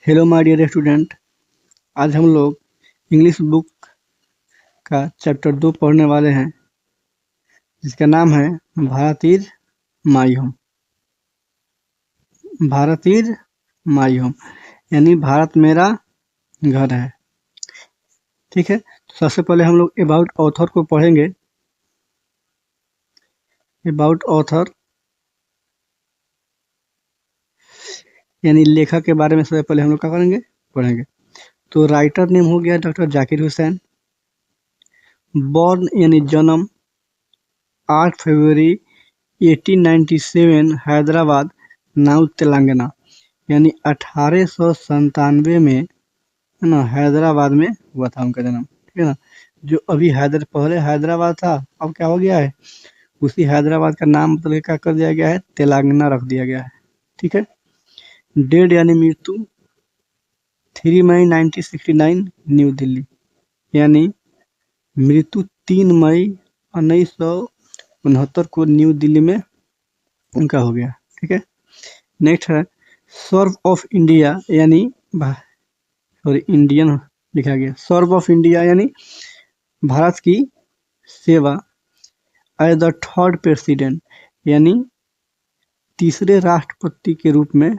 Hello my dear student. आज हम लोग इंग्लिश बुक का चैप्टर 2 पढ़ने वाले हैं, जिसका नाम है Bharat is my home. Bharat is my home यानी भारत मेरा घर है। ठीक है, तो सबसे पहले हम लोग अबाउट ऑथर को पढ़ेंगे। अबाउट ऑथर यानी लेखक के बारे में सबसे पहले हम लोग क्या करेंगे, पढ़ेंगे। तो राइटर नेम हो गया डॉक्टर जाकिर हुसैन। बॉर्न यानी जन्म 8 फरवरी 1897 हैदराबाद नाउ तेलंगाना, यानी 1897 में, है ना, हैदराबाद में हुआ था उनका जन्म। ठीक है ना, जो अभी पहले हैदराबाद था, अब क्या हो गया है, उसी हैदराबाद का नाम बदल के क्या कर दिया गया है, तेलंगाना रख दिया गया है। ठीक है। डेड यानी मृत्यु 3 मई 1969 न्यू दिल्ली, यानी मृत्यु 3 मई 1969 को न्यू दिल्ली में उनका हो गया। ठीक है। नेक्स्ट है सर्व ऑफ इंडिया, यानी सॉरी इंडियन लिखा गया, सर्व ऑफ इंडिया यानी भारत की सेवा। एज द थर्ड प्रेसिडेंट यानी तीसरे राष्ट्रपति के रूप में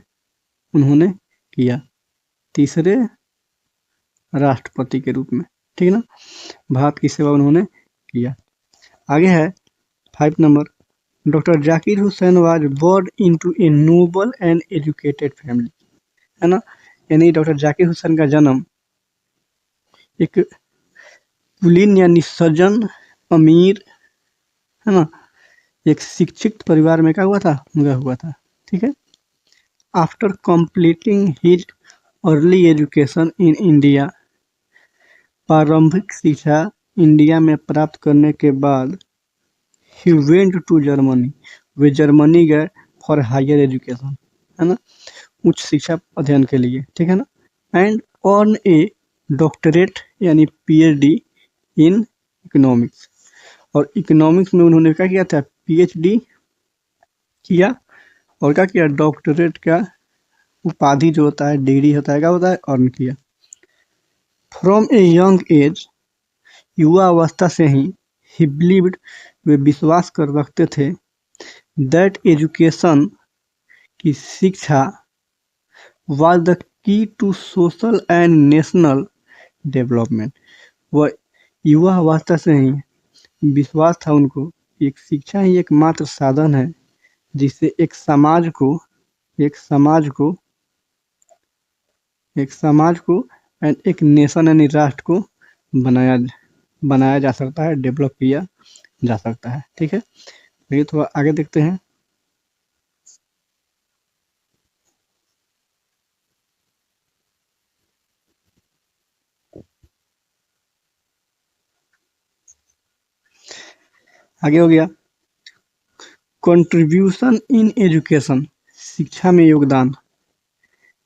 उन्होंने किया, तीसरे राष्ट्रपति के रूप में। ठीक है ना, भारत की सेवा उन्होंने किया। आगे है 5 number, doctor Zakir Hussain was born into a noble and educated family, है ना, यानी डॉक्टर जाकिर हुसैन का जन्म एक कुलीन यानी सज्जन, अमीर, है ना, एक शिक्षित परिवार में क्या हुआ था, उनका हुआ था। ठीक है। After completing his early education in India, प्रारंभिक शिक्षा इंडिया में प्राप्त करने के बाद ही वेंट टू जर्मनी, वे जर्मनी गए फॉर हायर एजुकेशन, है ना, उच्च शिक्षा अध्ययन के लिए। ठीक है ना, एंड अर्न ए डॉक्टरेट यानी पीएचडी इन इकोनॉमिक्स, और इकोनॉमिक्स में उन्होंने क्या किया था, पीएचडी किया, और क्या किया, डॉक्टरेट का उपाधि जो होता है, डिग्री होता है, क्या होता है, अर्न किया। फ्रॉम ए यंग एज, युवा अवस्था से ही बिलीव्ड, वे विश्वास कर रखते थे, दैट एजुकेशन की शिक्षा was the key to social and national development. वह युवा अवस्था से ही विश्वास था उनको, एक शिक्षा ही एकमात्र साधन है जिससे एक समाज को एंड एक नेशन यानी राष्ट्र को बनाया जा सकता है, डेवलप किया जा सकता है। ठीक है, ये थोड़ा आगे देखते हैं। आगे हो गया कंट्रीब्यूशन इन एजुकेशन, शिक्षा में योगदान।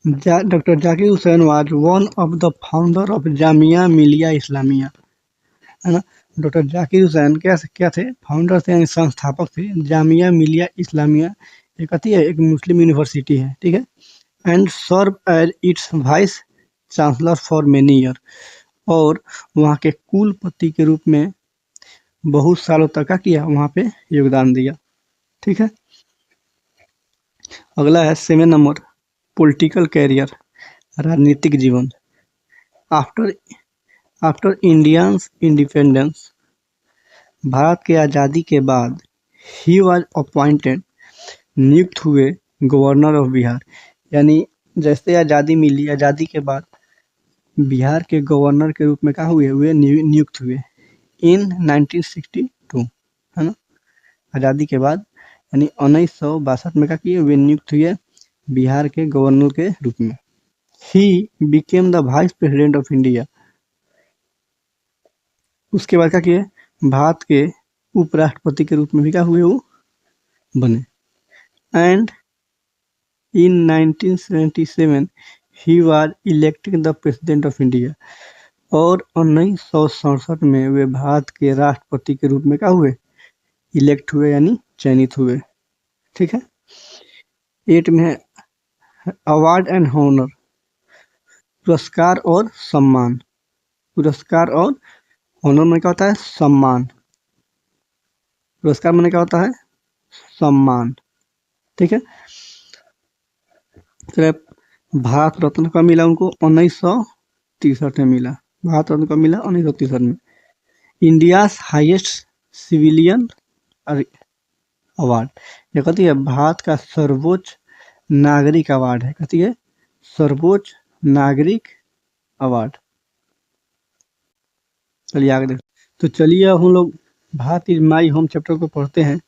Doctor Zakir Hussain was one of the founder of Jamia Millia Islamia, है ना, डॉक्टर जाकिर हुसैन क्या थे, फाउंडर थे यानी संस्थापक थे जामिया मिलिया इस्लामिया, एक आती है, एक मुस्लिम यूनिवर्सिटी है। ठीक है। And serve as its vice chancellor for many year, और वहाँ के कुलपति के रूप में बहुत सालों तक का किया, वहाँ पे योगदान दिया। ठीक है। अगला है 7 नंबर, पॉलिटिकल कैरियर, राजनीतिक जीवन। आफ्टर इंडियंस इंडिपेंडेंस, भारत के आज़ादी के बाद, ही वाज अपॉइंटेड, नियुक्त हुए, गवर्नर ऑफ बिहार, यानी जैसे आज़ादी मिली, आज़ादी के बाद बिहार के गवर्नर के रूप में क्या हुए नियुक्त हुए इन 1962, है ना, आज़ादी के बाद, यानी 1962 में क्या किए, वे नियुक्त हुए बिहार के गवर्नर के रूप में। He became the vice president of India, उसके बाद क्या किए, भारत के उपराष्ट्रपति के रूप में भी क्या हुए, वो बने। And in 1977 he was elected the president of India, और 1967 में वे भारत के राष्ट्रपति के रूप में क्या हुए, इलेक्ट हुए यानी चयनित हुए। ठीक है। 8 में है अवार्ड एंड हॉनर, पुरस्कार और सम्मान। पुरस्कार और ऑनर में क्या होता है? सम्मान। पुरस्कार में क्या होता है? सम्मान। ठीक है। तो भारत रत्न का मिला उनको 1963 में मिला। भारत रत्न का मिला 1963 में। इंडिया हाईएस्ट सिविलियन अवार्ड, ये कहती है भारत का सर्वोच्च नागरिक अवार्ड है। कहती है सर्वोच्च नागरिक अवार्ड। चलिए आगे देखते। तो चलिए अब हम लोग Bharat is my home chapter को पढ़ते हैं।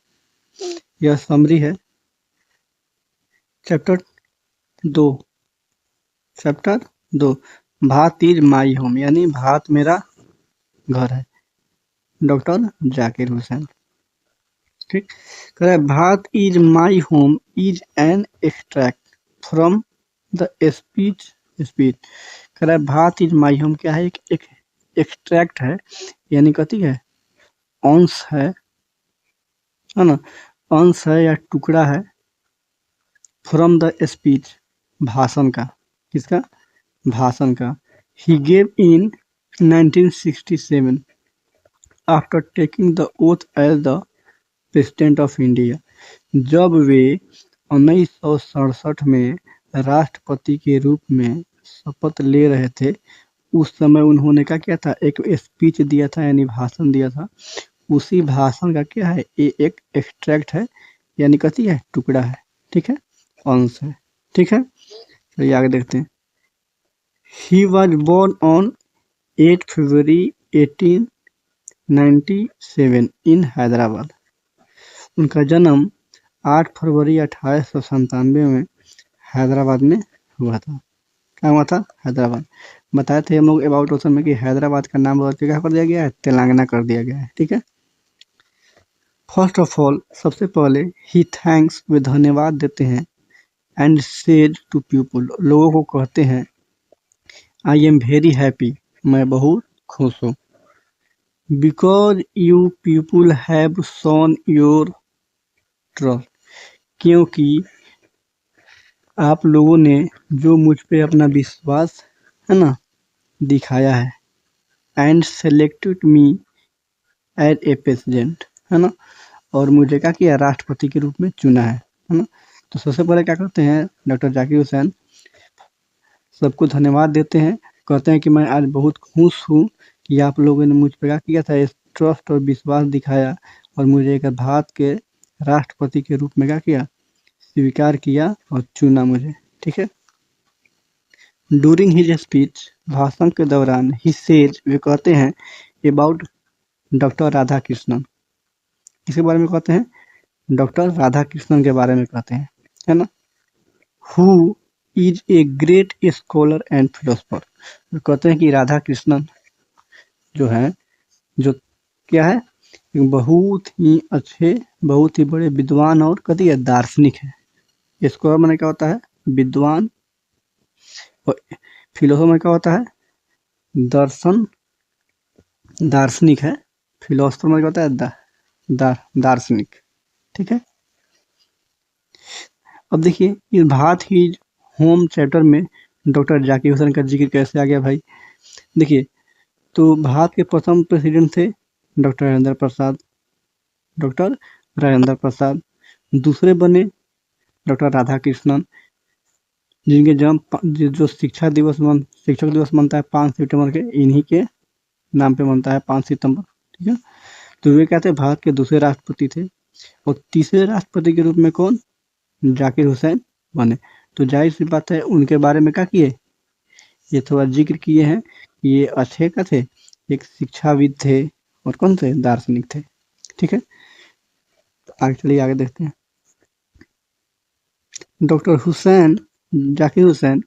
यह समरी है। Chapter 2 Bharat is my home, यानी भारत मेरा घर है। डॉक्टर जाकिर हुसैन। ठीक। कह रहा है Bharat is my home is an extract from the speech. कह रहा है भारत इज माई होम क्या है? एक एक्सट्रैक्ट है, यानी कहती है अंश है ना, अंश है या टुकड़ा है। फ्रॉम द स्पीच, भाषण का। किसका? भाषण का। He gave in 1967 after taking the oath as the president of India. जब वे 1967 में राष्ट्रपति के रूप में शपथ ले रहे थे, उस समय उन्होंने क्या किया था? एक स्पीच दिया था, यानी भाषण दिया था। उसी भाषण का क्या है? ये एक एक्सट्रैक्ट है, यानी कहती है टुकड़ा है। ठीक है, अंश है। ठीक है, तो आगे देखते हैं। ही वॉज बोर्न ऑन 8 फरवरी 1897 इन हैदराबाद। उनका जन्म 8 फरवरी 1897 में हैदराबाद में हुआ था। क्या हुआ था? हैदराबाद। बताए थे हम लोग अबाउट क्वेश्चन में कि हैदराबाद का नाम बदल के क्या कर दिया गया है? तेलंगाना कर दिया गया है। ठीक है। फर्स्ट ऑफ ऑल, सबसे पहले ही थैंक्स, वे धन्यवाद देते हैं। एंड सेड टू पीपल, लोगों को कहते हैं आई एम वेरी हैप्पी, मैं बहुत खुश हूँ। Because you people have shown your trust, क्योंकि आप लोगों ने जो मुझ पे अपना विश्वास है ना दिखाया है। And selected me as a president, है ना, और मुझे क्या किया? राष्ट्रपति के रूप में चुना है ना। तो सबसे पहले क्या करते हैं डॉक्टर जाकिर हुसैन? सबको धन्यवाद देते हैं, कहते हैं कि मैं आज बहुत खुश हूँ कि आप लोगों ने मुझ पर क्या किया था? ट्रस्ट और विश्वास दिखाया और मुझे एक भारत के राष्ट्रपति के रूप में क्या किया? स्वीकार किया और चुना मुझे। ठीक है। डूरिंग हिज स्पीच, भाषण के दौरान, ही सेज, वे कहते हैं अबाउट डॉक्टर राधा कृष्णन, इसके बारे में कहते हैं? डॉक्टर राधा कृष्णन के बारे में कहते हैं, है ना। Who is a great scholar and philosopher, वे कहते हैं कि राधा कृष्णन जो है, जो क्या है? बहुत ही अच्छे, बहुत ही बड़े विद्वान और कहती है दार्शनिक है। स्कॉलर माने क्या होता है? विद्वान। और फिलोसोफर में क्या होता है? दर्शन, दार्शनिक है। फिलोसोफर में क्या होता है? दार्शनिक। ठीक है। अब देखिए इस भारत ही होम चैप्टर में डॉक्टर जाकिर हुसैन का जिक्र कैसे आ गया भाई? देखिए, तो भारत के प्रथम प्रेसिडेंट थे डॉक्टर राजेंद्र प्रसाद। डॉक्टर राजेंद्र प्रसाद। दूसरे बने डॉक्टर राधा कृष्णन, जिनके जन्म जो शिक्षक दिवस मनता है 5 सितंबर के, इन्हीं के नाम पे मनता है 5 सितंबर। ठीक है। तो वे क्या थे? भारत के दूसरे राष्ट्रपति थे। और तीसरे राष्ट्रपति के रूप में कौन? जाकिर हुसैन बने। तो जाहिर सी बात है उनके बारे में क्या किए? ये थोड़ा जिक्र किए हैं कि ये अच्छे का थे, एक शिक्षाविद थे और कौन थे? दार्शनिक थे। ठीक है। तो आगे चलिए, आगे देखते हैं। Doctor Hussain, Zakir Hussain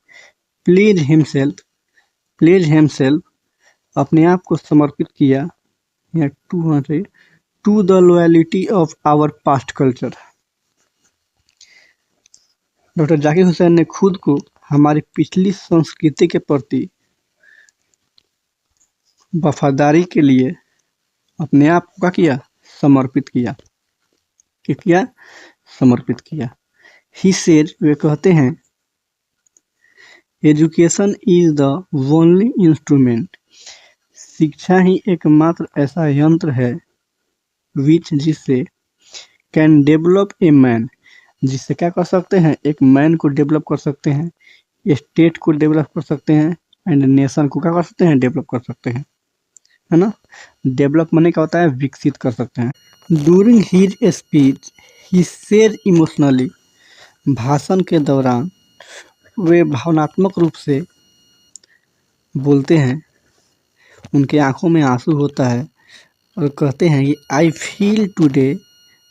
please himself, अपने आप को समर्पित किया, या टू होना चाहिए, to the loyalty of our past culture. Doctor Zakir Hussain ने खुद को हमारी पिछली संस्कृति के प्रति वफादारी के लिए अपने आप को क्या किया? समर्पित किया। क्या किया? समर्पित किया। ही सेड, वे कहते हैं education is the only instrument, शिक्षा ही एकमात्र ऐसा यंत्र है विच जिससे कैन डेवलप ए मैन, जिससे क्या कर सकते हैं, एक मैन को डेवलप कर सकते हैं, स्टेट को डेवलप कर सकते हैं, एंड नेशन को क्या कर सकते हैं, डेवलप कर सकते हैं, है ना। डेवलप माने क्या होता है, विकसित कर सकते हैं। During his speech he said emotionally, भाषण के दौरान वे भावनात्मक रूप से बोलते हैं, उनके आंखों में आंसू होता है और कहते हैं कि I feel today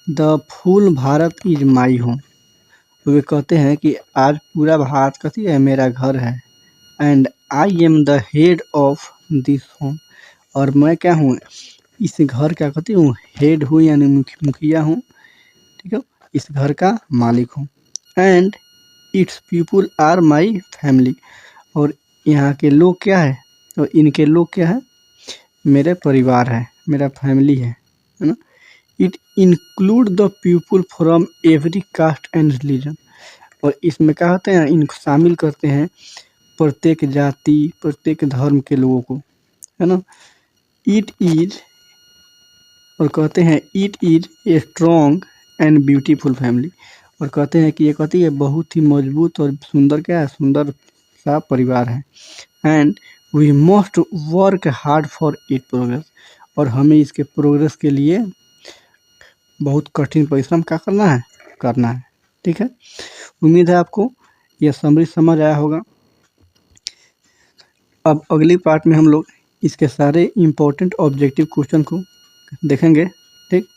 the full Bharat is my home. वे कहते हैं कि आज पूरा भारत कथी है, मेरा घर है, and I am the head of this home, और मैं क्या हूँ, इस घर का कहती हूँ, हेड हूँ यानी मुखिया हूँ, ठीक है, इस घर का मालिक हूँ, and its people are my family, और यहाँ के लोग क्या है, तो इनके लोग क्या है, मेरे परिवार है, मेरा फैमिली है ना। It include the people from every caste and religion, और इसमें क्या होते हैं, इनको शामिल करते हैं प्रत्येक जाति प्रत्येक धर्म के लोगों को, है ना। इट इज, और कहते हैं it is a strong and beautiful family, और कहते हैं कि ये कहती है बहुत ही मजबूत और सुंदर, क्या है, सुंदर सा परिवार है, and we must work hard for it progress, और हमें इसके प्रोग्रेस के लिए बहुत कठिन परिश्रम क्या करना है, ठीक है। उम्मीद है आपको यह समरी समझ आया होगा। अब अगली पार्ट में हम लोग इसके सारे इम्पोर्टेंट ऑब्जेक्टिव क्वेश्चन को देखेंगे, ठीक।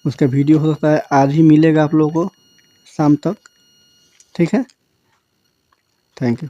उसका वीडियो हो सकता है आज ही मिलेगा आप लोगों को शाम तक, ठीक है। Thank you.